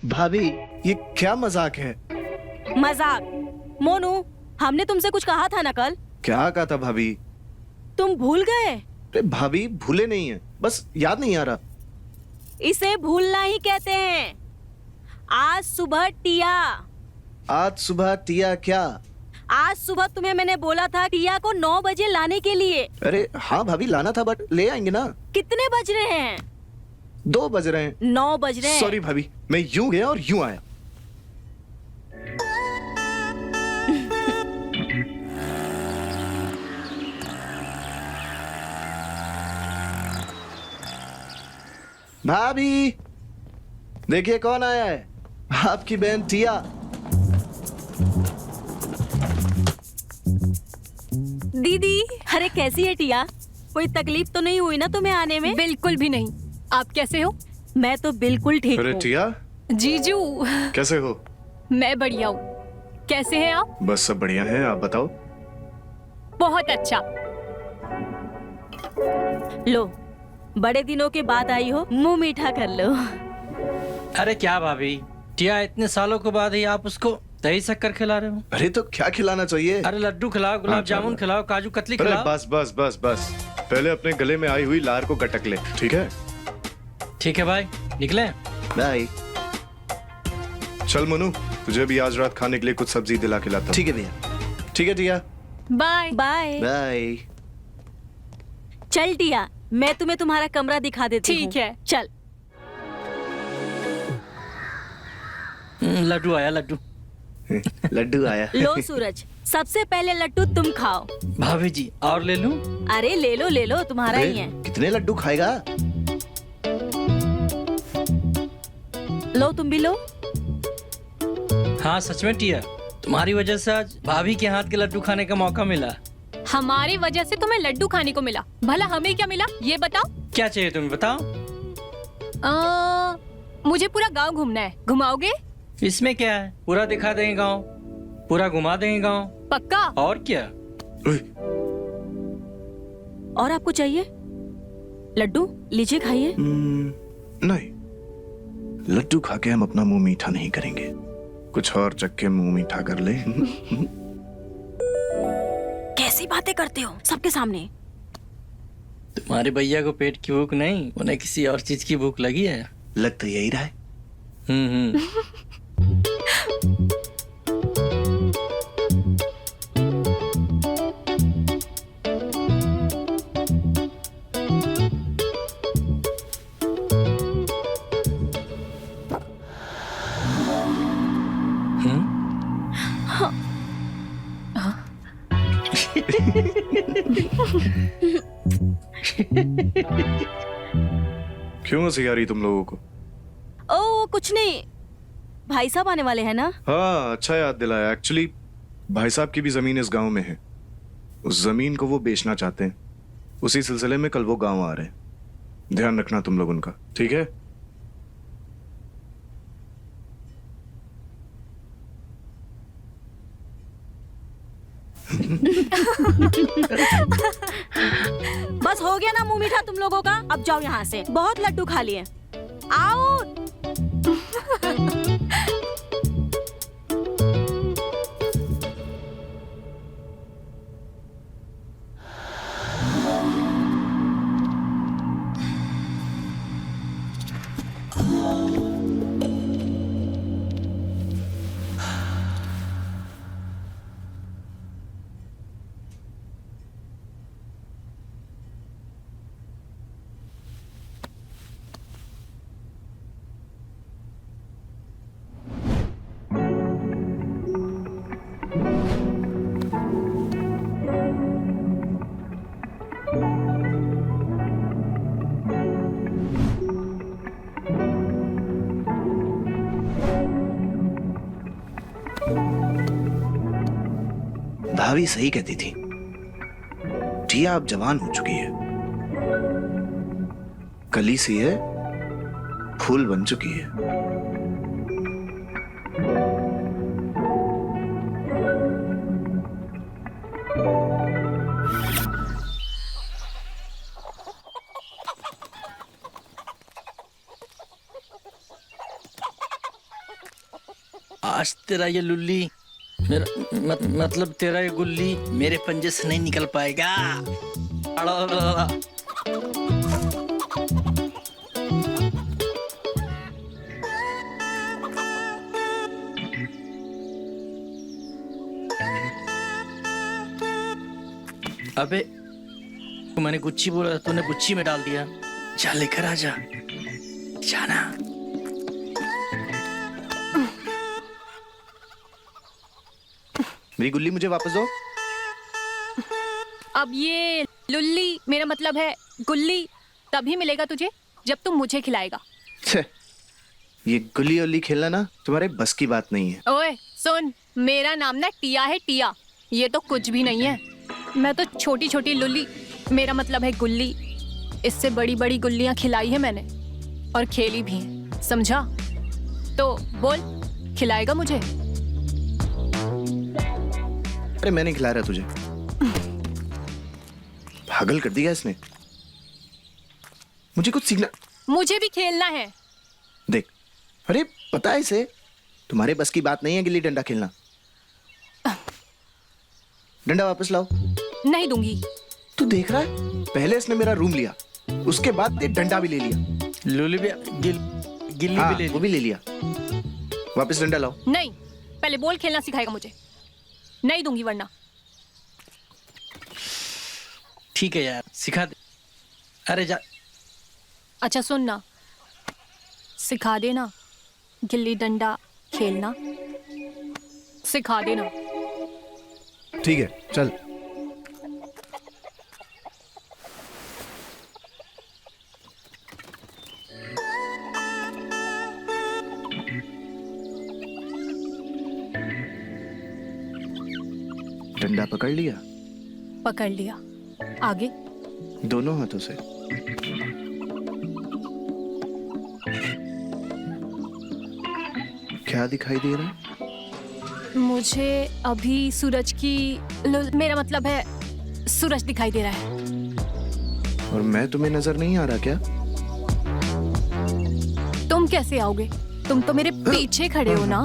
भाभी, ये क्या मजाक है? मजाक? मोनू, हमने तुमसे कुछ कहा था ना कल? क्या कहा था भाभी? तुम भूल गए? अरे भाभी, भूले नहीं है, बस याद नहीं आ रहा। इसे भूलना ही कहते हैं। आज सुबह क्या? आज सुबह तुम्हें मैंने बोला था टिया को 9 बजे लाने के लिए। अरे हाँ भाभी, लाना था, बट ले आएंगे ना। कितने बज रहे हैं? 2 बज रहे हैं। 9 बज रहे हैं। सॉरी भाभी, मैं यूं गया और यूं आया। भाभी, देखिए कौन आया है। आपकी बहन टिया। दीदी, अरे कैसी है टिया? कोई तकलीफ तो नहीं हुई ना तुम्हें आने में? बिल्कुल भी नहीं। आप कैसे हो? मैं तो बिल्कुल ठीक अरे हूँ। टिया, जीजू, कैसे हो? मैं बढ़िया हूँ। कैसे हैं आप? बस सब बढ़िया है, आप बताओ। बहुत अच्छा। लो, बड़े दिनों के बाद आई हो, मुंह मीठा कर लो। अरे क्या भाभी, टिया इतने सालों के बाद ही आप उसको दही शक्कर खिला रहे हो? अरे तो क्या खिलाना चाहिए? अरे लड्डू खिलाओ, गुलाब जामुन खिलाओ, काजू कतली अरे खिलाओ। बस बस बस बस, पहले अपने गले में आई हुई लार को गटक ले, ठीक है? ठीक है भाई, निकले। बाय। चल मनु, तुझे भी आज रात खाने के लिए कुछ सब्जी दिला के लाता हूं। ठीक है भैया। ठीक है टिया। Bye bye. बाय। चल टिया, मैं तुम्हें तुम्हारा कमरा दिखा देती हूँ। ठीक है। चल। लड्डू आया, लड्डू। लड्डू आया। लो सूरज, सबसे पहले लड्डू तुम खाओ। भाभी जी, और ले लूं? अरे ले लो, तुम्हारा ही है। कितने लड्डू खाएगा? लो, तुम भी लो। हाँ सच में टिया, तुम्हारी वजह से आज भाभी के हाथ के लड्डू खाने का मौका मिला। हमारी वजह से तुम्हें लड्डू खाने को मिला, भला हमें क्या मिला ये बताओ। क्या चाहिए तुम्हें, बताओ। मुझे पूरा गांव घूमना है, घुमाओगे? इसमें क्या है, पूरा दिखा देंगे गाँव, पूरा घुमा देंगे गाँव। पक्का? और क्या। और आपको चाहिए लड्डू? लीजिए, खाइए। नहीं, लड्डू खा के हम अपना मुंह मीठा नहीं करेंगे, कुछ और चख के मुंह मीठा कर ले। कैसी बातें करते हो सबके सामने? तुम्हारे भैया को पेट की भूख नहीं, उन्हें किसी और चीज की भूख लगी है। लग तो यही रहा है। क्यों हंसी आ रही तुम लोगों को? ओ कुछ नहीं, भाई साहब आने वाले हैं ना। हाँ, अच्छा याद दिलाया। एक्चुअली भाई साहब की भी जमीन इस गांव में है, उस जमीन को वो बेचना चाहते हैं। उसी सिलसिले में कल वो गांव आ रहे हैं। ध्यान रखना तुम लोग उनका, ठीक है? बस हो गया ना मुंह मीठा तुम लोगों का। अब जाओ यहाँ से, बहुत लड्डू खा लिए। आउट। भाभी सही कहती थी, टिया अब जवान हो चुकी है, कली सी है, फूल बन चुकी है। आज तेरा ये लुल्ली मेरा मतलब तेरा ये गुल्ली मेरे पंजे से नहीं निकल पाएगा। अबे मैंने गुच्ची बोला, तूने गुच्ची में डाल दिया। जा लेकर आ जा, जाना। मेरी गुल्ली मुझे वापस दो। अब ये लुल्ली मेरा मतलब है गुल्ली तभी मिलेगा तुझे जब तुम मुझे खिलाएगा। छे, ये गुल्ली उल्ली खेलना ना तुम्हारे बस की बात नहीं है। ओए सुन, मेरा नाम ना टिया है, टिया। ये तो कुछ भी नहीं है। मैं तो छोटी छोटी लुल्ली, मेरा मतलब है गुल्ली, इससे बड़ी बड़ी गुल्लियां खिलाई है मैंने और खेली भी है, समझा? तो बोल, खिलाएगा मुझे? अरे मैं नहीं खिला रहा तुझे। पागल कर दिया इसने। मुझे कुछ सीखना। मुझे भी खेलना है। देख, अरे पता है इसे तुम्हारे बस की बात नहीं है गिल्ली डंडा खेलना। डंडा वापस लाओ। नहीं दूंगी। तू देख रहा है, पहले इसने मेरा रूम लिया, उसके बाद ये डंडा भी ले लिया। लुल्ली भी गिल्ली हाँ, भी ले वो भी ले लिया। वापस डंडा लाओ। नहीं, पहले बॉल खेलना सिखाएगा मुझे। नहीं दूंगी वरना। ठीक है यार, सिखा दे। अरे जा। अच्छा सुन ना, सिखा देना गिल्ली डंडा खेलना, सिखा देना। ठीक है, चल। डंडा पकड़ लिया? पकड़ लिया। आगे? दोनों हाथों से। क्या दिखाई दे रहा है? मुझे अभी सूरज की मेरा मतलब है सूरज दिखाई दे रहा है। और मैं तुम्हें नजर नहीं आ रहा क्या? तुम कैसे आओगे? तुम तो मेरे पीछे खड़े हो ना।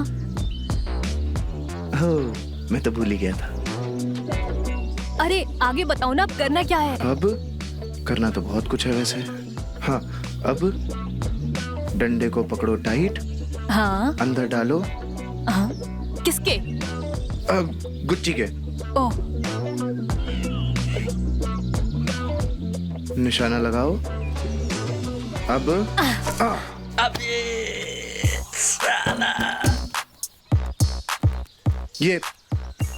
ओह, मैं तो भूल ही गया था। अरे आगे बताओ ना, अब करना क्या है? अब करना तो बहुत कुछ है वैसे। हाँ, अब डंडे को पकड़ो टाइट, हाँ अंदर डालो। हाँ, किसके? गुच्ची के। ओह, निशाना लगाओ। अब अबे साला। ये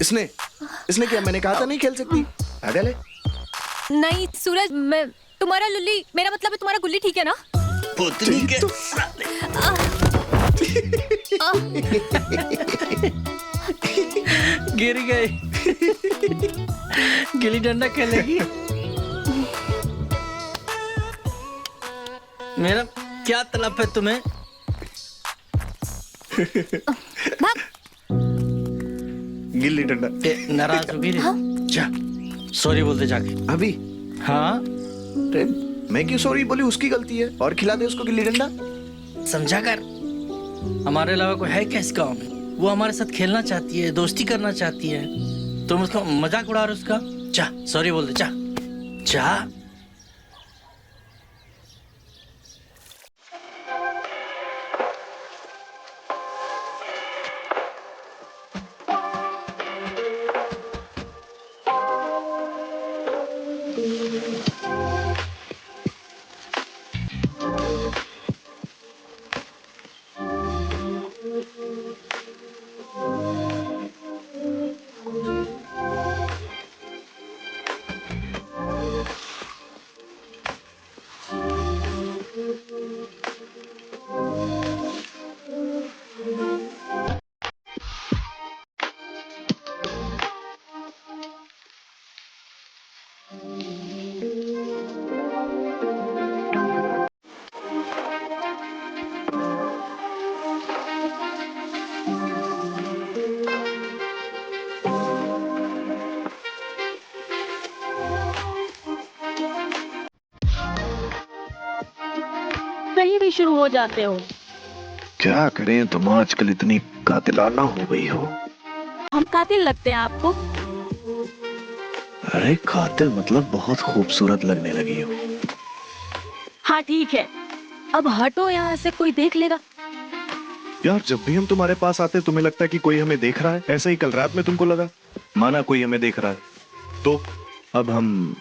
इसने क्या? मैंने कहा था नहीं खेल सकती। पागल है। नहीं सूरज, मैं तुम्हारा लुल्ली, मेरा मतलब है तुम्हारा गुल्ली, ठीक है ना? पुतली के साले। गिर गई। गिल्ली डंडा खेलेगी? मेरा क्या तलब है तुम्हें? भाग। गिल्ली डंडा। नाराज होगी रे? जा, सॉरी बोलते जाके। अभी हाँ, अरे मैं क्यों सॉरी बोली, उसकी गलती है, और खिला दे उसको गिल्ली डंडा। समझा कर, हमारे अलावा कोई है क्या इस गाँव में? वो हमारे साथ खेलना चाहती है, दोस्ती करना चाहती है, तुम उसका मजाक उड़ा रहे हो उसका। जा सॉरी बोल दे, जा जा। कहीं भी शुरू हो जाते हो। क्या करें, तुम आजकल इतनी कातिलाना हो गई हो। हम कातिल लगते हैं आपको? अरे कातिल मतलब बहुत खूबसूरत लगने लगी हो। हाँ ठीक है, अब हटो यहाँ से, कोई देख लेगा। यार जब भी हम तुम्हारे पास आते तुम्हें लगता है कि कोई हमें देख रहा है। ऐसा ही कल रात में तुमको लगा, माना कोई हमें देख रहा है। तो अब हम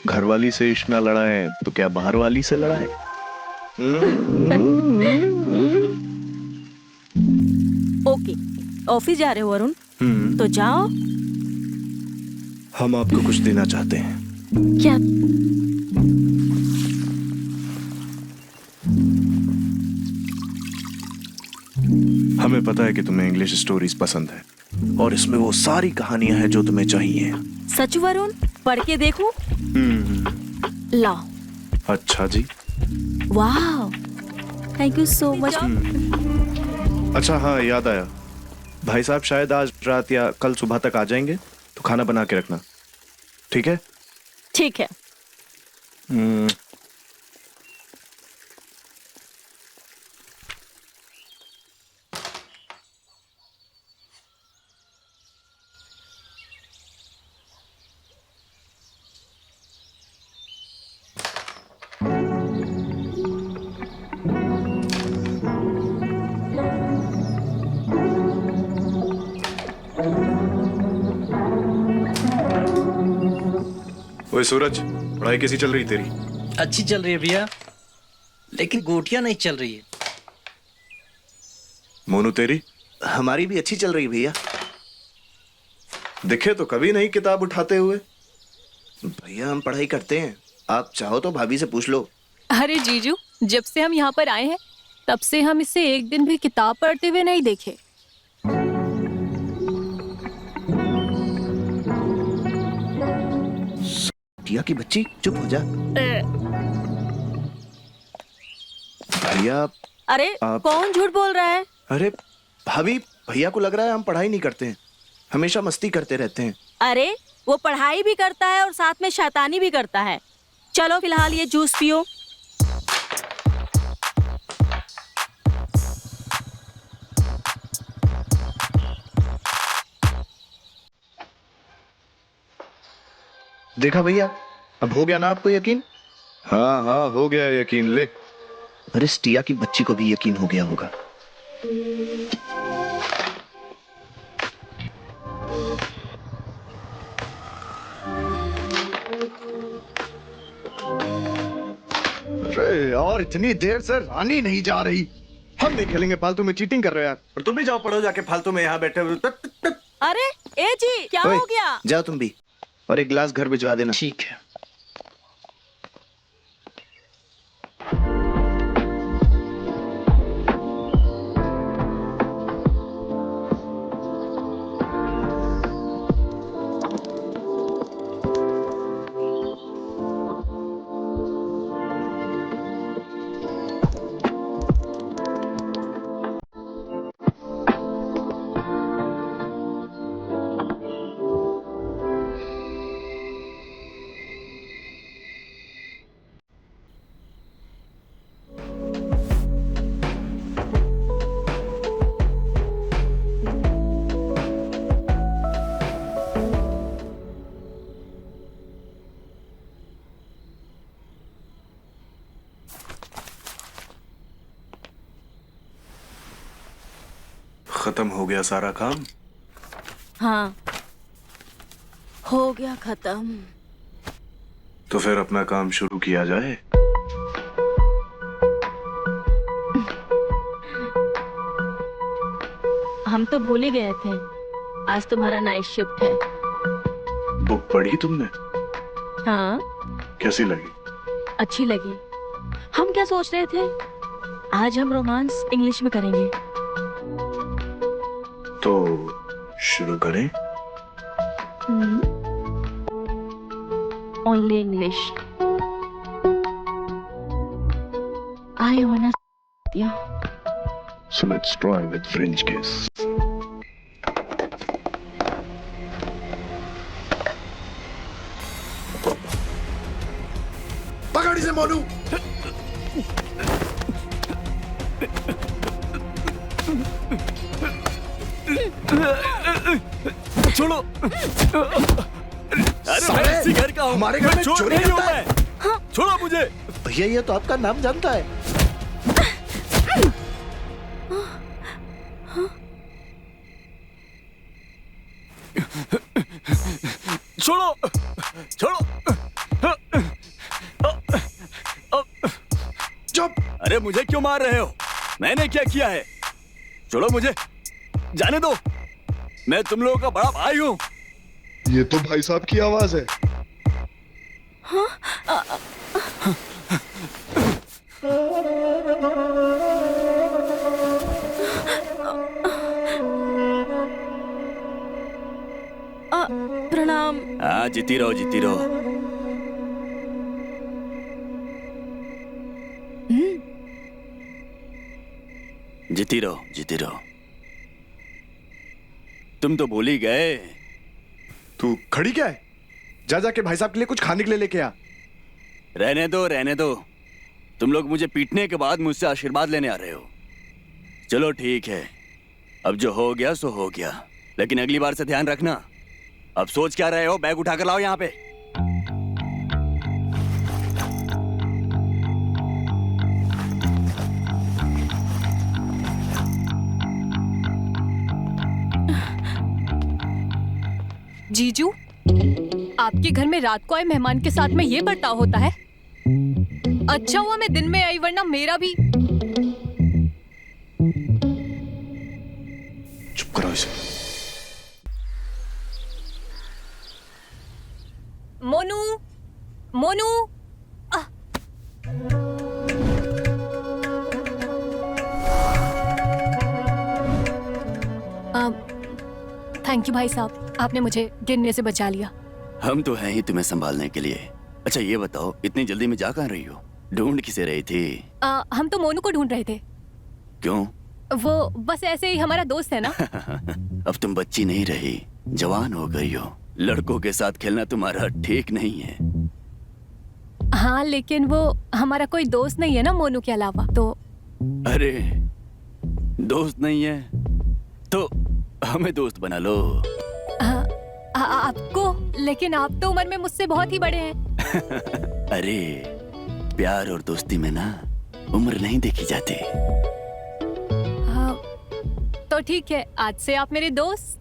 घर वाली से इश्क ना लड़ाएं तो क्या बाहर वाली से लड़ाएं? ओके, ऑफिस जा रहे हो अरुण? तो जाओ। हम आपको कुछ देना चाहते हैं। क्या? हमें पता है कि तुम्हें इंग्लिश स्टोरीज पसंद है, और इसमें वो सारी कहानियां हैं जो तुम्हें चाहिए। सच वरुण, पढ़ के देखूं? लाओ। अच्छा जी। वाह, थैंक यू सो मच। अच्छा हाँ, याद आया, भाई साहब शायद आज रात या कल सुबह तक आ जाएंगे, तो खाना बना के रखना, ठीक है? ठीक है। ओए सूरज, पढ़ाई कैसी चल रही तेरी? अच्छी चल रही है भैया, लेकिन गोटियां नहीं चल रही है। मोनू तेरी? हमारी भी अच्छी चल रही है भैया। दिखे तो कभी नहीं किताब उठाते हुए। भैया हम पढ़ाई करते हैं, आप चाहो तो भाभी से पूछ लो। अरे जीजू, जब से हम यहाँ पर आए हैं तब से हम इसे एक दिन भी किताब पढ़ते हुए नहीं देखे। टिया की बच्ची, चुप हो जा। भैया अरे आप- कौन झूठ बोल रहा है? अरे भाभी, भैया को लग रहा है हम पढ़ाई नहीं करते हैं, हमेशा मस्ती करते रहते हैं। अरे वो पढ़ाई भी करता है और साथ में शैतानी भी करता है। चलो फिलहाल ये जूस पियो। देखा भैया, अब हो गया ना आपको यकीन? हाँ हाँ, हो गया यकीन। ले, अरे इस टिया की बच्ची को भी यकीन हो गया होगा। अरे यार इतनी देर से रानी नहीं जा रही। हम नहीं खेलेंगे, फालतू में चीटिंग कर रहे हो यार। और तुम भी जाओ पढ़ो जाके, फालतू में यहाँ बैठे हुए। अरे ए जी, क्या ओए, हो गया? जाओ तुम भी, और एक गिलास घर भिजवा देना। ठीक है। खत्म हो गया सारा काम? हाँ, हो गया खत्म। तो फिर अपना काम शुरू किया जाए। हम तो भूल ही गए थे, आज तुम्हारा नाइट शिफ्ट है। बुक पढ़ी तुमने? हाँ, कैसी लगी? अच्छी लगी। हम क्या सोच रहे थे, आज हम रोमांस इंग्लिश में करेंगे। तो शुरू करें। Only English. आई वाना या So let's try with French kiss. पकड़ इसे मोनू। छोड़ो। अरे मैं इसी घर का हूँ। हमारे घर में चोर चोरी नहीं हूँ करता है। मैं। छोड़ो मुझे। भैया ये तो आपका नाम जानता है। छोड़ो छोड़ो। चुप। अरे मुझे क्यों मार रहे हो? मैंने क्या किया है? छोड़ो मुझे, जाने दो। मैं तुम लोगों का बड़ा भाई हूँ। ये तो भाई साहब की आवाज है। प्रणाम। हाँ, जीती रहो जीती रहो। जीती रहो जीती रहो। तुम तो भूल ही गए। तू खड़ी क्या है? जा जाके भाई साहब के लिए कुछ खाने के लिए लेके आ। रहने दो रहने दो। तुम लोग मुझे पीटने के बाद मुझसे आशीर्वाद लेने आ रहे हो। चलो ठीक है, अब जो हो गया सो हो गया, लेकिन अगली बार से ध्यान रखना। अब सोच क्या रहे हो? बैग उठाकर लाओ यहाँ पे। जीजू, आपके घर में रात को आए मेहमान के साथ में ये बर्ताव होता है? अच्छा हुआ मैं दिन में आई, वरना मेरा भी। चुप करो इसे। मोनू, मोनू। थैंक यू भाई साहब, आपने मुझे गिरने से बचा लिया। हम तो हैं ही तुम्हें संभालने के लिए। अच्छा ये बताओ, इतनी जल्दी में जा कहाँ रही हो? ढूंढ किसे रही थी? हम तो मोनू को ढूंढ रहे थे। क्यों? वो बस ऐसे ही हमारा दोस्त है ना। अब तुम बच्ची नहीं रही, जवान हो गई हो। लड़कों के साथ खेलना तुम्हारा ठीक नहीं है। हाँ, लेकिन वो हमारा कोई दोस्त नहीं है ना मोनू के अलावा। तो अरे दोस्त नहीं है तो हमें दोस्त बना लो। आपको? लेकिन आप तो उम्र में मुझसे बहुत ही बड़े हैं। अरे प्यार और दोस्ती में ना उम्र नहीं देखी जाती। तो ठीक है, आज से आप मेरे दोस्त।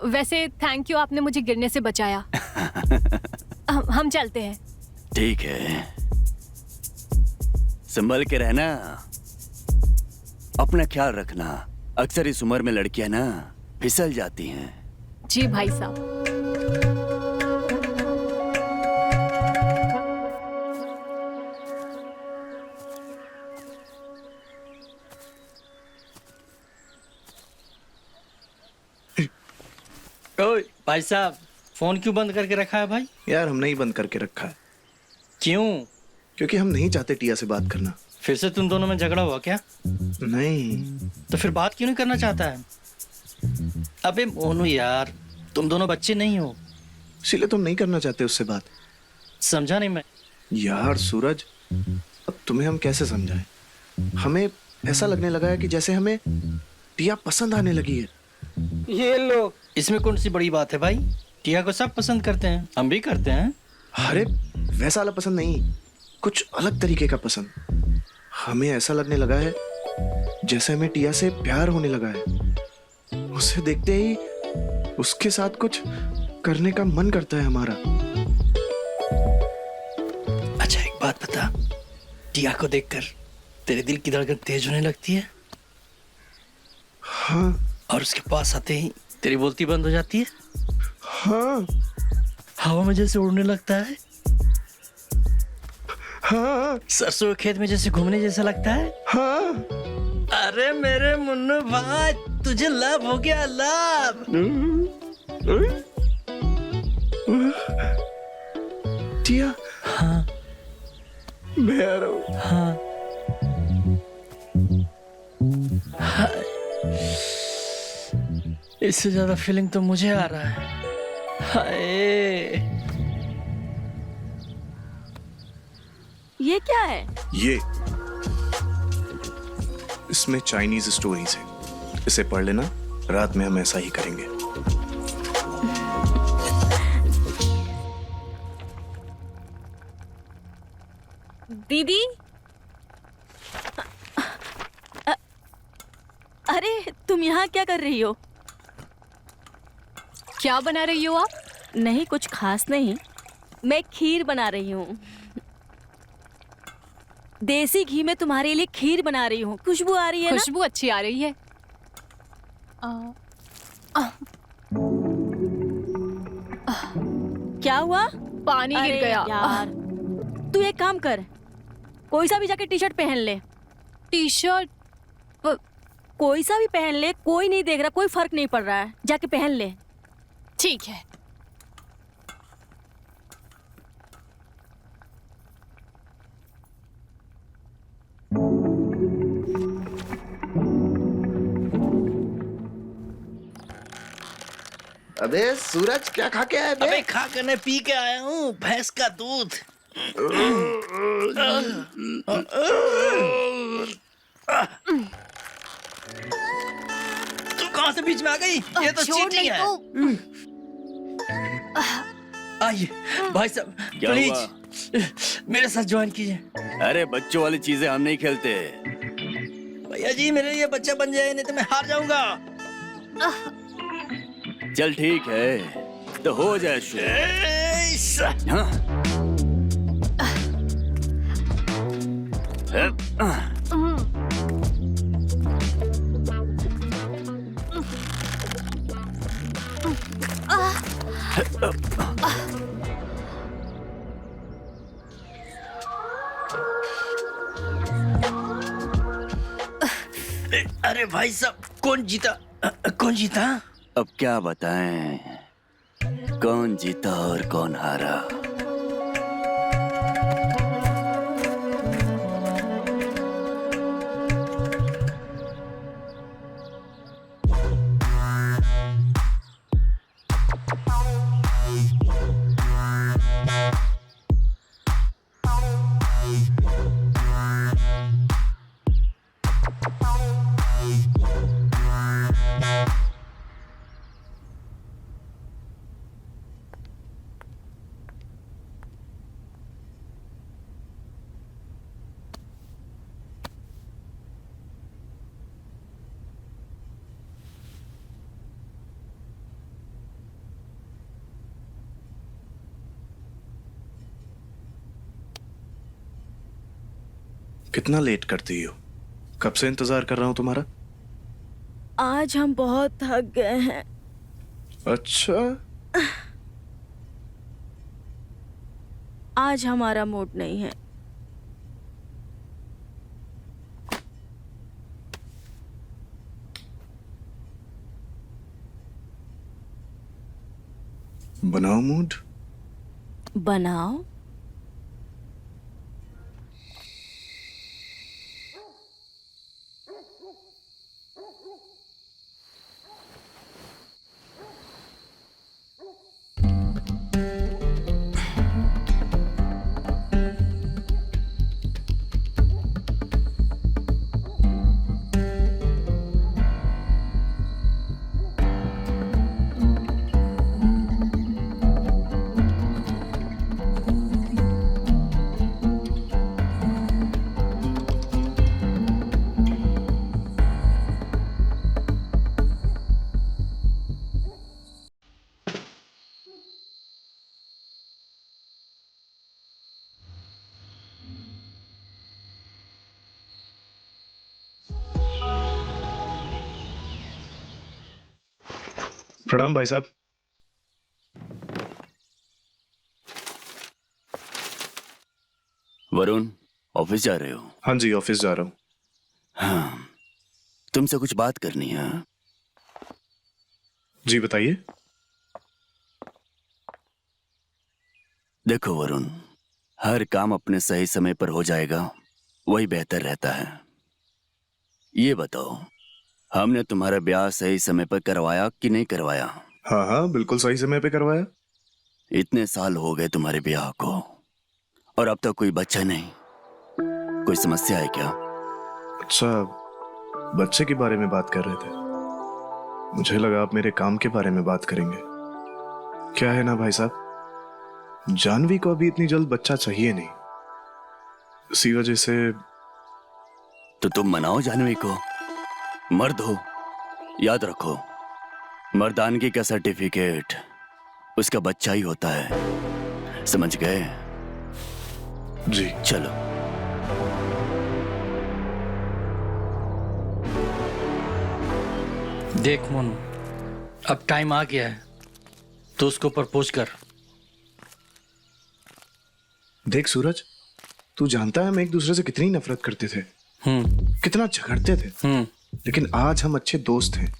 वैसे थैंक यू, आपने मुझे गिरने से बचाया। हम चलते हैं। ठीक है, संभल के रहना, अपना ख्याल रखना। अक्सर इस उम्र में लड़कियां ना फिसल जाती हैं। जी भाई साहब। ओए भाई साहब, फोन क्यों बंद करके रखा है भाई? यार हमने ही बंद करके रखा है, क्यों? क्योंकि हम नहीं चाहते टिया से बात करना। फिर से तुम दोनों में झगड़ा हुआ क्या? नहीं। तो फिर बात क्यों नहीं करना चाहता है? अबे मोनू यार, तुम दोनों बच्चे नहीं हो। इसीलिए तुम नहीं करना चाहते उससे बात। समझा नहीं मैं। यार सूरज, अब तुम्हें हम कैसे समझाएं? हमें ऐसा लगने लगा है कि जैसे हमें टिया पसंद आने लगी है। ये लो, इसमें कौन सी बड़ी बात है भाई? टिया को सब पसंद करते हैं, हम भी करते हैं। अरे वैसा वाला पसंद नहीं, कुछ अलग तरीके का पसंद। हमें ऐसा लगने लगा है जैसे हमें टिया से प्यार होने लगा है। उसे देखते ही उसके साथ कुछ करने का मन करता है हमारा। अच्छा एक बात बता, टिया को देखकर तेरे दिल की धड़कन तेज होने लगती है हाँ और उसके पास आते ही तेरी बोलती बंद हो जाती है, हाँ हवा में जैसे उड़ने लगता है, हाँ सरसों के खेत में जैसे घूमने जैसा लगता है। हाँ। अरे मेरे मुन्नू भाई, तुझे लव हो गया, लव। टिया हाँ मैं आ रहा हूँ। हाँ हाय। इससे ज्यादा फीलिंग तो मुझे आ रहा है। हाय ये क्या है? ये इसमें चाइनीज स्टोरीज है, इसे पढ़ लेना, रात में हम ऐसा ही करेंगे। दीदी, अरे तुम यहाँ क्या कर रही हो? क्या बना रही हो आप? नहीं, कुछ खास नहीं, मैं खीर बना रही हूँ। देसी घी में तुम्हारे लिए खीर बना रही हूँ। खुशबू आ रही है ना? खुशबू अच्छी आ रही है। क्या हुआ? पानी गिर अरे गया। यार, तू एक काम कर, कोई सा भी जाके टी शर्ट पहन ले। T shirt? कोई सा भी पहन ले, कोई नहीं देख रहा, कोई फर्क नहीं पड़ रहा है, जाके पहन ले। ठीक है। अबे सूरज, क्या खा के आया बे? अबे खा कर पी के आया हूँ, भैंस का दूध। तू कहाँ से बीच में आ गई? ये तो छोड़ चीटिंग नहीं है। आइए भाई साहब, क्या प्लीज मेरे साथ ज्वाइन कीजिए। अरे बच्चों वाली चीजें हम नहीं खेलते। भैया जी मेरे लिए बच्चा बन जाए, नहीं तो मैं हार जाऊंगा। चल ठीक है, तो हो जाए शुरू। हाँ? अरे भाई साहब, कौन जीता? कौन जीता? अब क्या बताएं, कौन जीता और कौन हारा? कितना लेट करती हो? कब से इंतजार कर रहा हूं तुम्हारा। आज हम बहुत थक गए हैं। अच्छा, आज हमारा मूड नहीं है। बनाओ मूड। बनाओ। प्रणाम भाई साहब। वरुण, ऑफिस जा रहे हो? हाँ जी, ऑफिस जा रहा हूँ। हाँ, तुमसे कुछ बात करनी है। हाँ? जी बताइए। देखो वरुण, हर काम अपने सही समय पर हो जाएगा, वही बेहतर रहता है। ये बताओ, हमने तुम्हारा ब्याह सही समय पर करवाया कि नहीं करवाया? हाँ हाँ, बिल्कुल सही समय पे करवाया। इतने साल हो गए तुम्हारे ब्याह को और अब तक कोई बच्चा नहीं। कोई समस्या है क्या? अच्छा, बच्चे के बारे में बात कर रहे थे। मुझे लगा आप मेरे काम के बारे में बात करेंगे। क्या है ना भाई साहब, जानवी को अभी इतनी जल्द बच्चा चाहिए नहीं, इसी वजह से। तो तुम मनाओ जानवी को। मर्द हो, याद रखो, मर्दानगी का सर्टिफिकेट उसका बच्चा ही होता है। समझ गए? जी। चलो। देख मोनू, अब टाइम आ गया है, तो उसको प्रपोज कर। देख सूरज, तू जानता है हम एक दूसरे से कितनी नफरत करते थे, कितना झगड़ते थे, लेकिन आज हम अच्छे दोस्त हैं।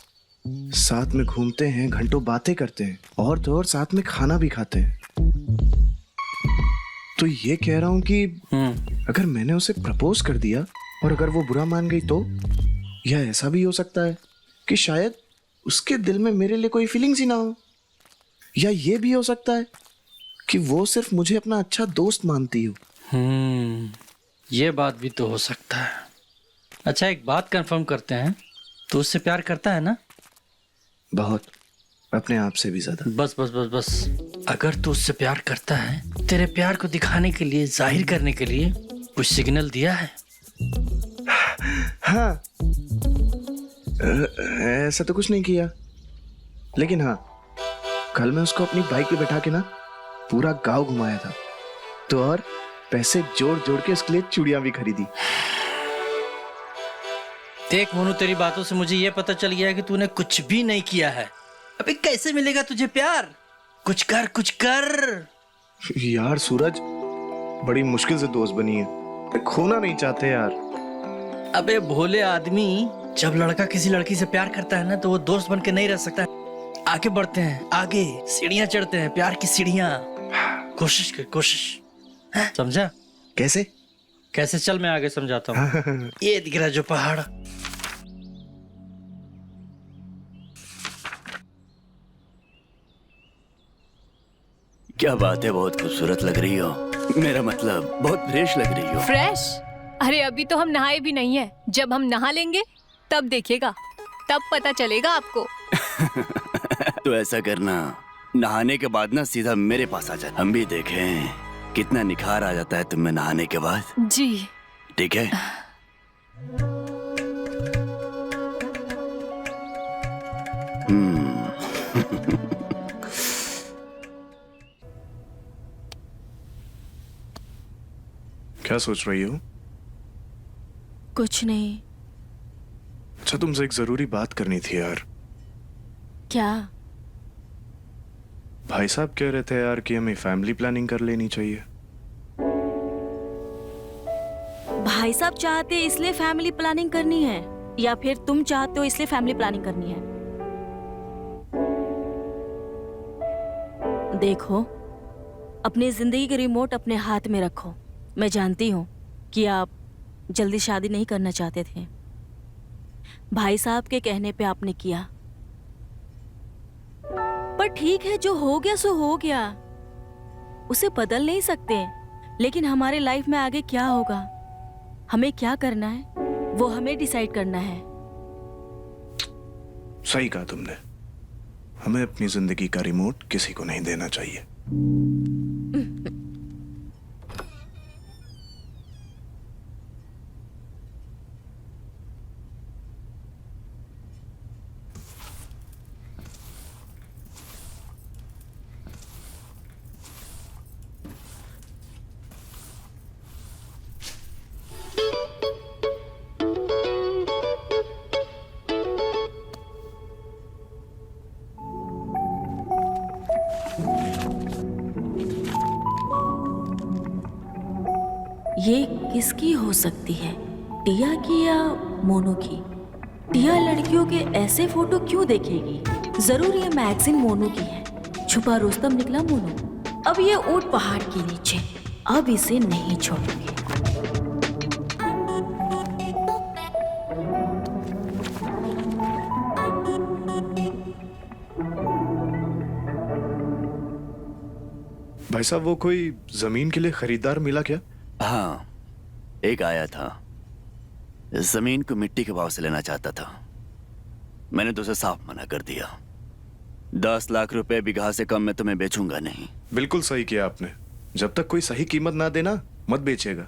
साथ में घूमते हैं, घंटों बातें करते हैं, और तो और साथ में खाना भी खाते हैं। तो ये कह रहा हूं कि अगर मैंने उसे प्रपोज कर दिया और अगर वो बुरा मान गई तो, या ऐसा भी हो सकता है कि शायद उसके दिल में मेरे लिए कोई फीलिंग्स ही ना हो, या ये भी हो सकता है कि वो सिर्फ मुझे अपना अच्छा दोस्त मानती हो। ये बात भी तो हो सकता है। अच्छा, एक बात कंफर्म करते हैं, तो उससे प्यार करता है ना? बहुत, अपने आप से भी ज्यादा। बस बस बस बस, अगर तू उससे प्यार करता है, तेरे प्यार को दिखाने के लिए, जाहिर करने के लिए कुछ सिग्नल दिया है? हाँ, ऐसा तो कुछ नहीं किया, लेकिन हाँ, कल मैं उसको अपनी बाइक पे बैठा के ना पूरा गांव घुमाया था, तो और पैसे जोड़ जोड़ के उसके लिए चूड़ियां भी खरीदी। देख मोनू, तेरी बातों से मुझे ये पता चल गया है कि तूने कुछ भी नहीं किया है। अबे कैसे मिलेगा तुझे प्यार? कुछ कर, कुछ कर। यार सूरज, बड़ी मुश्किल से दोस्त बनी है, खोना नहीं चाहते यार। अबे भोले आदमी, जब लड़का किसी लड़की से प्यार करता है ना, तो वो दोस्त बन के नहीं रह सकता। आगे बढ़ते हैं, आगे सीढ़ियां चढ़ते हैं, प्यार की सीढ़ियां। कोशिश कर, कोशिश। समझा? कैसे? कैसे? चल मैं आगे समझाता हूँ। ये दिख रहा है जो पहाड़, क्या बात है, बहुत खूबसूरत लग रही हो। मेरा मतलब बहुत फ्रेश लग रही हो। फ्रेश? अरे अभी तो हम नहाए भी नहीं है। जब हम नहा लेंगे तब देखिएगा, तब पता चलेगा आपको। तो ऐसा करना, नहाने के बाद ना सीधा मेरे पास आ जा, हम भी देखें कितना निखार आ जाता है तुम में नहाने के बाद। जी ठीक है? क्या सोच रही हो? कुछ नहीं। अच्छा, तुमसे एक जरूरी बात करनी थी यार। क्या? भाई साहब कह रहे थे यार कि हमें फैमिली प्लानिंग कर लेनी चाहिए। भाई साहब चाहते इसलिए फैमिली प्लानिंग करनी है, या फिर तुम चाहते हो इसलिए फैमिली प्लानिंग करनी है? देखो, अपनी जिंदगी के रिमोट अपने हाथ में रखो। मैं जानती हूँ कि आप जल्दी शादी नहीं करना चाहते थे। भाई साहब के कहने पे आपने किया, पर ठीक है, जो हो गया सो हो गया, उसे बदल नहीं सकते। लेकिन हमारे लाइफ में आगे क्या होगा, हमें क्या करना है, वो हमें डिसाइड करना है। सही कहा तुमने, हमें अपनी जिंदगी का रिमोट किसी को नहीं देना चाहिए। हो सकती है, टिया की या मोनू की? टिया लड़कियों के ऐसे फोटो क्यों देखेगी? जरूर ये मैगजीन मोनू की है। छुपा रुस्तम निकला मोनू। अब ये ऊंट पहाड़ के नीचे, अब इसे नहीं छोड़ूंगी। भाई साहब, वो कोई जमीन के लिए खरीदार मिला क्या? हाँ, एक आया था। इस जमीन को मिट्टी के भाव से लेना चाहता था। मैंने तो उसे साफ मना कर दिया। 10 लाख रुपए बीघा से कम में तुम्हें बेचूंगा नहीं। बिल्कुल सही किया आपने। जब तक कोई सही कीमत ना देना, मत बेचेगा।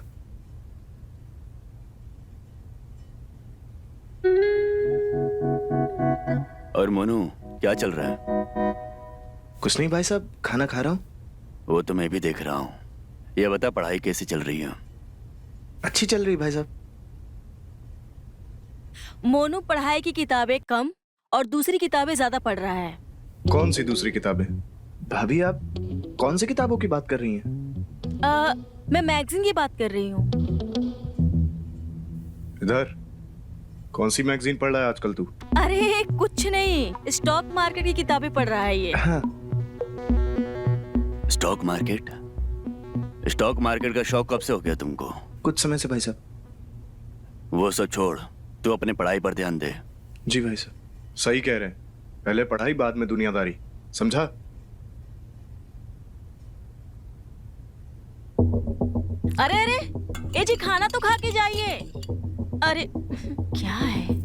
और मोनू, क्या चल रहा है? कुछ नहीं भाई साहब, खाना खा रहा हूँ। वो तो मैं भी देख रहा हूँ। ये बता, पढ़ाई कैसी चल रही है? अच्छी चल रही भाई साहब। मोनू पढ़ाई की किताबें कम और दूसरी किताबें ज्यादा पढ़ रहा है। कौन सी दूसरी किताबें? भाभी आप कौन सी किताबों की बात कर रही हैं? मैं मैगजीन की बात कर रही हूँ। इधर कौन सी मैगजीन पढ़ रहा है आजकल तू? अरे कुछ नहीं, स्टॉक मार्केट की किताबें पढ़ रहा है ये। हाँ, स्टॉक मार्केट? स्टॉक मार्केट का शौक कब से हो गया तुमको? कुछ समय से भाई साहब। वो सब छोड़, तू अपने पढ़ाई पर ध्यान दे। जी भाई साहब। सही कह रहे हैं। पहले पढ़ाई, बाद में दुनियादारी, समझा? अरे अरे, ये जी खाना तो खा के जाइए। अरे क्या है?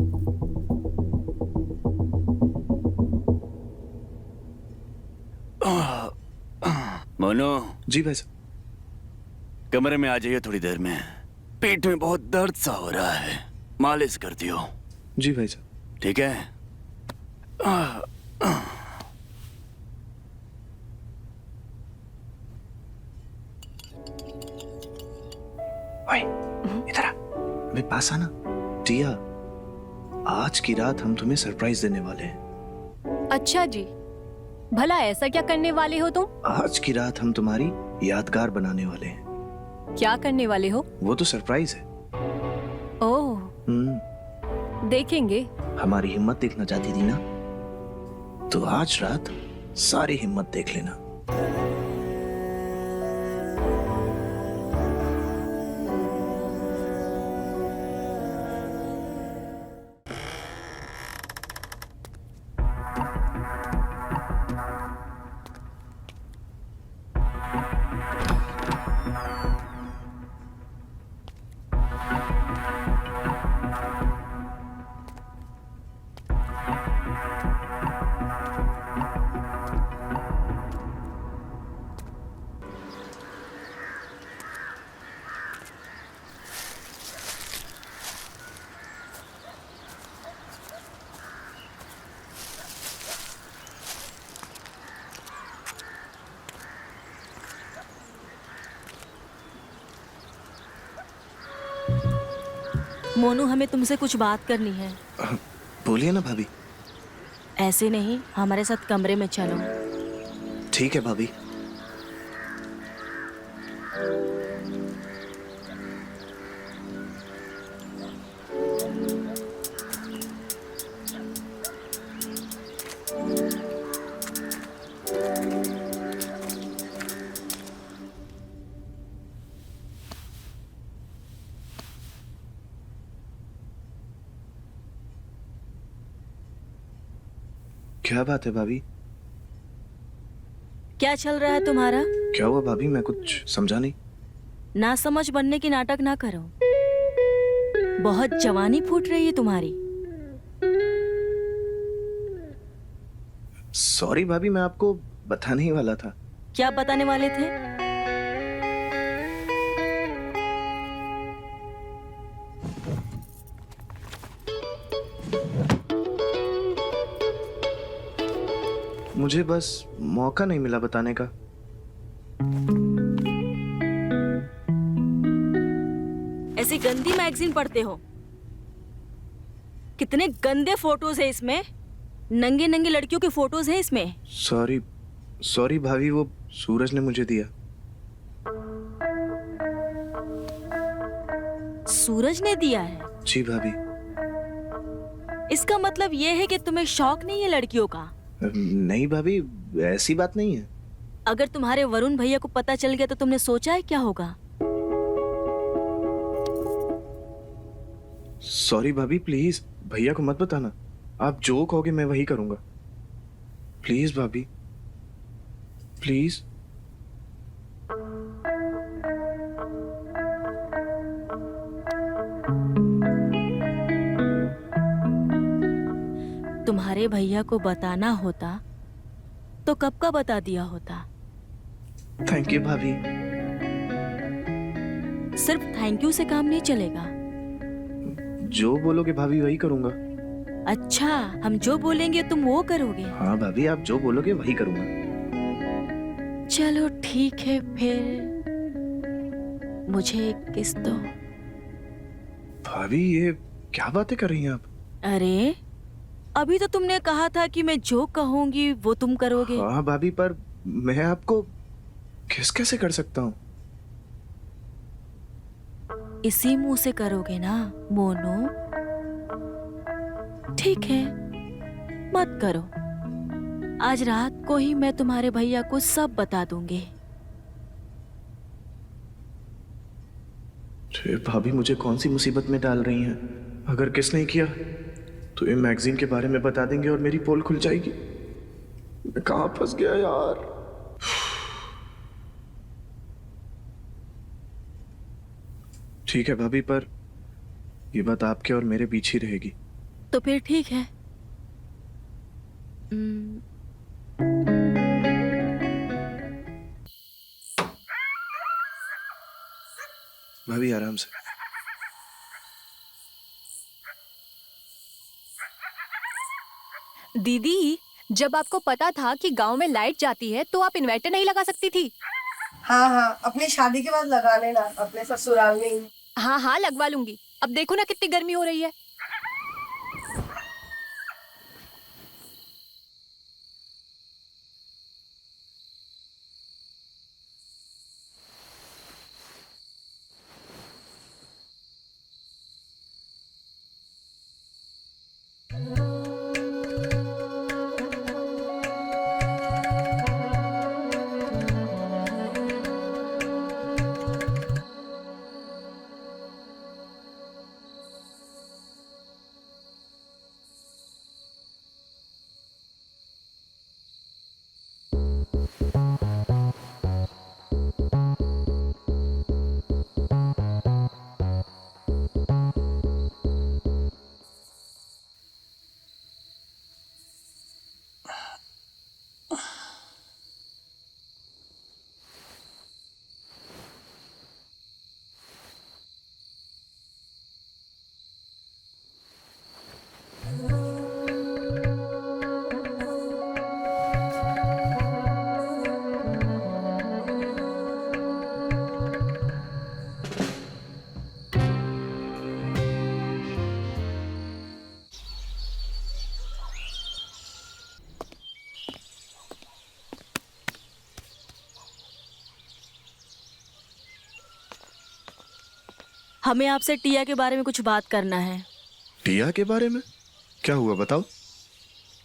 मोनू, जी भाई साहब। कमरे में आ जाइए थोड़ी देर में। पेट में बहुत दर्द सा हो रहा है, मालिश कर दियो। जी भाई साहब। ठीक है? ओए, इधर आ। अबे पास आना। टिया, आज की रात हम तुम्हें सरप्राइज देने वाले हैं। अच्छा जी, भला ऐसा क्या करने वाले हो तुम? आज की रात हम तुम्हारी यादगार बनाने वाले हैं। क्या करने वाले हो? वो तो सरप्राइज है। ओह, देखेंगे। हमारी हिम्मत देखना चाहती थी ना, तो आज रात सारी हिम्मत देख लेना। मोनू, हमें तुमसे कुछ बात करनी है। बोलिए ना भाभी। ऐसे नहीं, हमारे साथ कमरे में चलो। ठीक है भाभी। क्या बात है भाभी? क्या चल रहा है तुम्हारा? क्या हुआ भाभी? मैं कुछ समझा नहीं। ना समझ बनने की नाटक ना करो। बहुत जवानी फूट रही है तुम्हारी। सॉरी भाभी, मैं आपको बताने ही वाला था। क्या बताने वाले थे? मुझे बस मौका नहीं मिला बताने का। ऐसी गंदी मैगजीन पढ़ते हो? कितने गंदे फोटोज है इसमें। नंगे नंगे लड़कियों की फोटोज है इसमें। सॉरी सॉरी भाभी, वो सूरज ने मुझे दिया। सूरज ने दिया है? जी भाभी। इसका मतलब ये है कि तुम्हें शौक नहीं है लड़कियों का? नहीं भाभी, ऐसी बात नहीं है। अगर तुम्हारे वरुण भैया को पता चल गया तो तुमने सोचा है क्या होगा? सॉरी भाभी, प्लीज भैया को मत बताना। आप जो कहोगे मैं वही करूंगा। प्लीज भाभी, प्लीज। तुम्हारे भैया को बताना होता तो कब का बता दिया होता। थैंक यू भाभी। सिर्फ थैंक यू से काम नहीं चलेगा। जो बोलोगे भाभी वही करूंगा। अच्छा, हम जो बोलेंगे तुम वो करोगे? हाँ भाभी, आप जो बोलोगे वही करूंगा। चलो ठीक है, फिर मुझे एक किस दो। भाभी ये क्या बातें कर रही हैं आप? अरे अभी तो तुमने कहा था कि मैं जो कहूंगी वो तुम करोगे। हाँ भाभी, पर मैं आपको किस कैसे कर सकता हूँ? इसी मुंह से करोगे ना मोनू? ठीक है, मत करो। आज रात को ही मैं तुम्हारे भैया को सब बता दूंगी। भाभी मुझे कौन सी मुसीबत में डाल रही हैं? अगर किस नहीं किया तो ये मैगजीन के बारे में बता देंगे और मेरी पोल खुल जाएगी। मैं कहाँ फंस गया यार। ठीक है भाभी, पर ये बात आपके और मेरे बीच ही रहेगी। तो फिर ठीक है। हम्म, भाभी आराम से। दीदी, जब आपको पता था कि गांव में लाइट जाती है तो आप इन्वर्टर नहीं लगा सकती थी? हाँ हाँ, अपनी शादी के बाद लगा लेना, अपने ससुराल में ही। हाँ हाँ, लगवा लूंगी। अब देखो ना कितनी गर्मी हो रही है। हमें आपसे टिया के बारे में कुछ बात करना है। टिया के बारे में? क्या हुआ बताओ।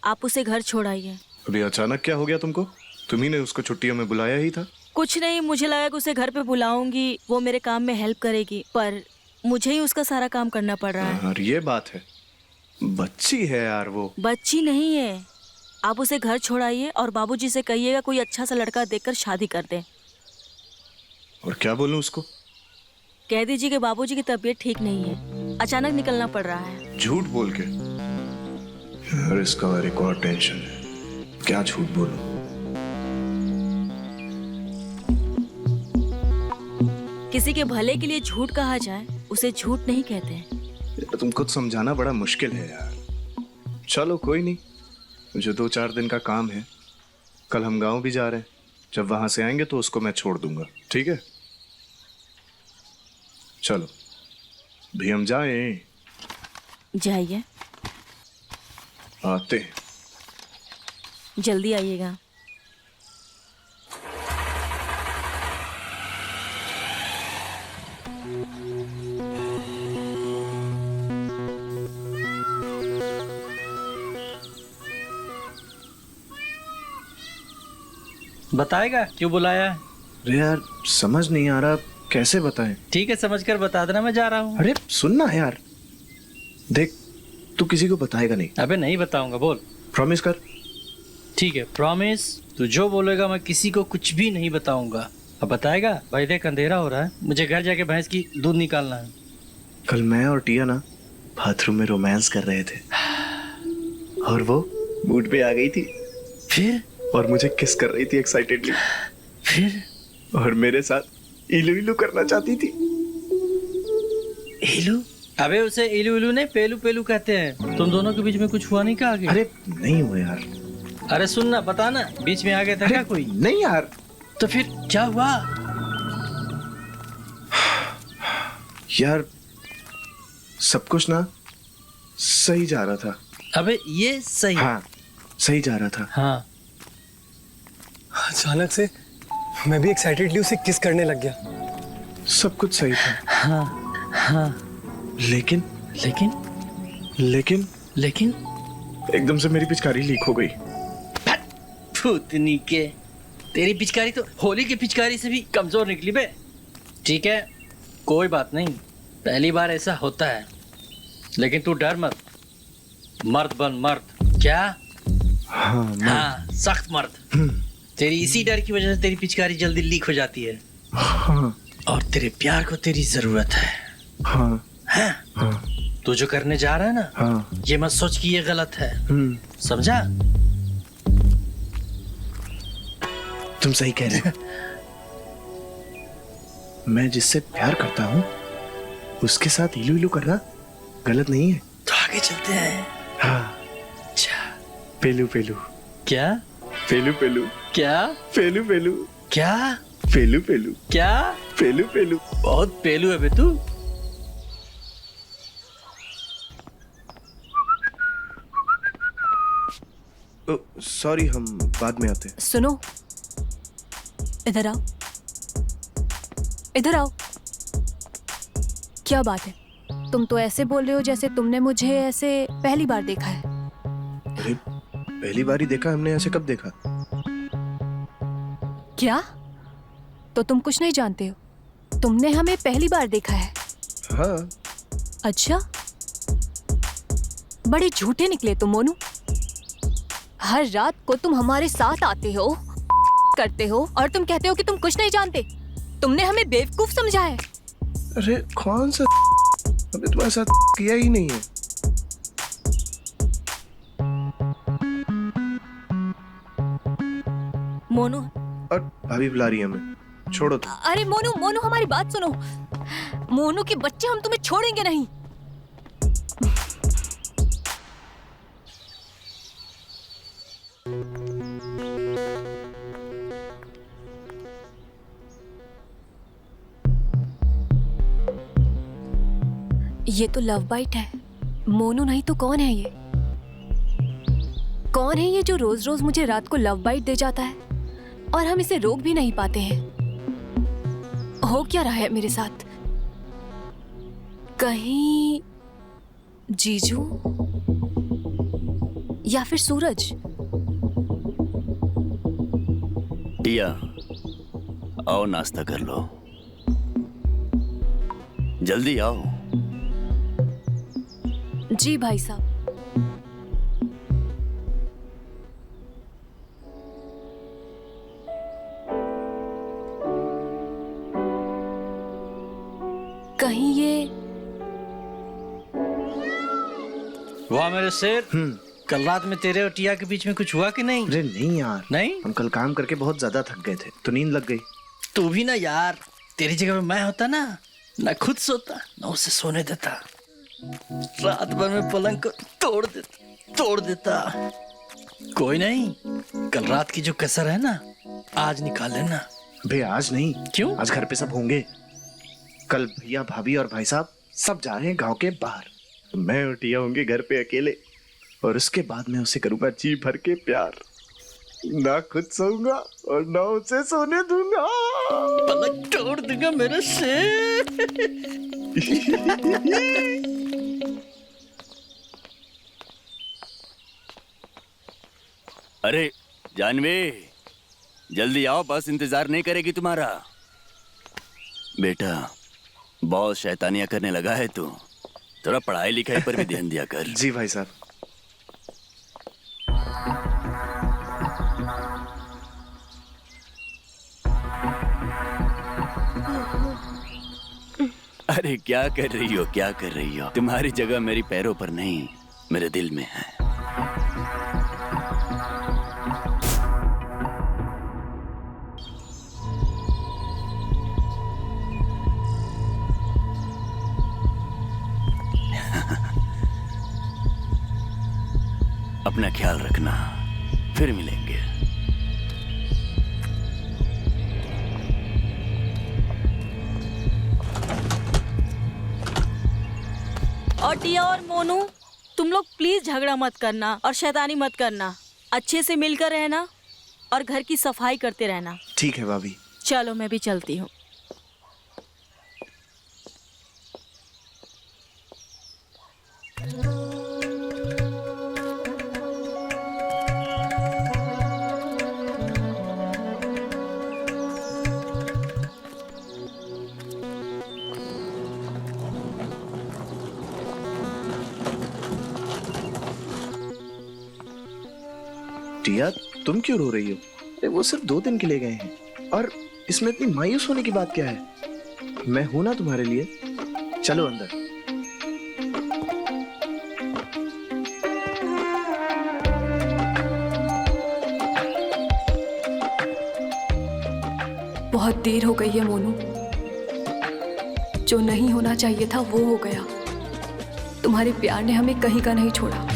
आप उसे घर छोड़ आइए। अभी अचानक क्या हो गया तुमको? तुम्ही ने उसको छुट्टियों में बुलाया ही था। कुछ नहीं, मुझे लगा कि उसे घर पे बुलाऊंगी, वो मेरे काम में हेल्प करेगी, पर मुझे ही उसका सारा काम करना पड़ रहा है। और ये बात है, बच्ची है यार वो। बच्ची नहीं है। आप उसे घर छोड़ाइए और बाबूजी से कहिएगा कोई अच्छा सा लड़का देखकर शादी कर दे। और क्या बोलूं उसको? कह दीजिए कि बाबूजी की तबीयत ठीक नहीं है, अचानक निकलना पड़ रहा है। झूठ बोल के? यार इसका एक और टेंशन है, क्या झूठ बोलूं? किसी के भले के लिए झूठ कहा जाए उसे झूठ नहीं कहते। यार तुम खुद समझाना बड़ा मुश्किल है यार। चलो कोई नहीं, मुझे 2-4 दिन का काम है। कल हम गांव भी जा रहे हैं, जब वहां से आएंगे तो उसको मैं छोड़ दूंगा, ठीक है? चलो भी हम जाएं। जाइए, आते हैं। जल्दी आइएगा। बताएगा क्यों बुलाया है? अरे यार समझ नहीं आ रहा, कैसे बताएं? ठीक है, समझकर बता देना, मैं जा रहा हूँ। अरे सुन ना यार, देख तू किसी को बताएगा नहीं, अबे नहीं बताऊंगा, बोल। प्रॉमिस कर। ठीक है, प्रॉमिस। तू जो बोलेगा मैं किसी को कुछ भी नहीं बताऊंगा। अब बताएगा? भाई देख अंधेरा हो रहा है, मुझे घर जाके भैंस की दूध निकालना है। कल मैं और टिया ना बाथरूम में रोमांस कर रहे थे और वो मूड पे आ गई थी फिर? और मुझे किस कर रही थी एक्साइटेडली, फिर? और मेरे साथ इलू इलू करना चाहती थी। इलू? अबे उसे इलू इलू नहीं, पेलू पेलू कहते हैं। तुम दोनों के बीच में कुछ हुआ नहीं क्या आगे? अरे नहीं हुआ यार। अरे सुन ना, बता ना, बीच में आ गया था क्या कोई? नहीं यार। तो फिर क्या हुआ? यार सब कुछ ना सही जा रहा था। अबे ये सही? हाँ सही जा रहा था। हाँ। अचानक से मैं भी एक्साइटेडली उसे किस करने लग गया। सब कुछ सही था। हाँ हाँ। लेकिन लेकिन? लेकिन लेकिन? एकदम से मेरी पिचकारी लीक हो गई। भूतनी के, तेरी पिचकारी तो होली की पिचकारी से भी कमजोर निकली बे। ठीक है, कोई बात नहीं, पहली बार ऐसा होता है। लेकिन तू डर मत, मर्द बन मर्द। क्या? हाँ, सख्त मर्द। तेरी इसी डर की वजह से तेरी पिचकारी जल्दी लीक हो जाती है। हाँ और तेरे प्यार को तेरी जरूरत है। हाँ हाँ? हाँ तू जो करने जा रहा है ना, हाँ। ये मत सोच कि ये गलत है। समझा? तुम सही कह रहे हो। मैं जिससे प्यार करता हूँ उसके साथ इलू इलू करना गलत नहीं है। तो आगे चलते हैं। हाँ। अच्छा। पेलू पेलू। क्या? पेलू पेलू। क्या? पेलू पेलू। क्या? पेलू पेलू। क्या? पेलू पेलू। बहुत पेलू है बे तू। सॉरी, हम बाद में आते हैं। सुनो, इधर आओ, इधर आओ। क्या बात है, तुम तो ऐसे बोल रहे हो जैसे तुमने मुझे ऐसे पहली बार देखा है। अरे पहली बार ही देखा हमने, ऐसे कब देखा? क्या? तो तुम कुछ नहीं जानते हो, तुमने हमें पहली बार देखा है। हाँ। अच्छा, बड़े झूठे निकले तुम मोनू। हर रात को तुम हमारे साथ आते हो, करते हो और तुम कहते हो कि तुम कुछ नहीं जानते। तुमने हमें बेवकूफ समझा है। अरे कौन सा हमने तुम्हारे साथ किया ही नहीं है। मोनू, और भाभी बुला रही है हमें, छोड़ो तुम। अरे मोनू, मोनू हमारी बात सुनो। मोनू के बच्चे, हम तुम्हें छोड़ेंगे नहीं। ये तो लव बाइट है। मोनू नहीं तो कौन है ये? कौन है ये जो रोज रोज मुझे रात को लव बाइट दे जाता है और हम इसे रोक भी नहीं पाते हैं? हो क्या रहा है मेरे साथ? कहीं जीजू या फिर सूरज? टिया, आओ नाश्ता कर लो, जल्दी आओ। जी भाई साहब। कहीं ये वाह मेरे शेर, कल रात में तेरे और टिया के बीच में कुछ हुआ कि नहीं? अरे नहीं यार, नहीं? हम कल काम करके बहुत ज्यादा थक गए थे तो नींद लग गई। तू भी ना यार, तेरी जगह पे मैं होता ना खुद सोता ना उसे सोने देता। रात भर में पलंग को तोड़ देता। कोई नहीं, कल रात की जो कसर है ना, आज निकाल लेना। बे आज नहीं। क्यों? आज घर पे सब होंगे। कल भैया भाभी और भाई साहब सब जा रहे हैं गांव के बाहर। मैं और टिया होंगे घर पे अकेले, और उसके बाद मैं उसे करूंगा जी भर के प्यार। ना खुद सोऊंगा और ना उसे सोने दूंगा। पलंग तोड़ दूंगा मेरे शेर। अरे जानवी, जल्दी आओ, बस इंतजार नहीं करेगी तुम्हारा। बेटा, बहुत शैतानियां करने लगा है तू। थोड़ा पढ़ाई लिखाई पर भी ध्यान दिया कर। जी भाई साहब। अरे क्या कर रही हो, क्या कर रही हो? तुम्हारी जगह मेरी पैरों पर नहीं, मेरे दिल में है। अपना ख्याल रखना, फिर मिलेंगे। और टिया और मोनू, तुम लोग प्लीज झगड़ा मत करना और शैतानी मत करना। अच्छे से मिलकर रहना और घर की सफाई करते रहना। ठीक है भाभी। चलो मैं भी चलती हूँ। टिया, तुम क्यों रो रही हो? अरे वो सिर्फ 2 दिन के लिए गए हैं और इसमें इतनी मायूस होने की बात क्या है? मैं हूं ना तुम्हारे लिए। चलो अंदर। बहुत देर हो गई है मोनू। जो नहीं होना चाहिए था वो हो गया। तुम्हारे प्यार ने हमें कहीं का नहीं छोड़ा।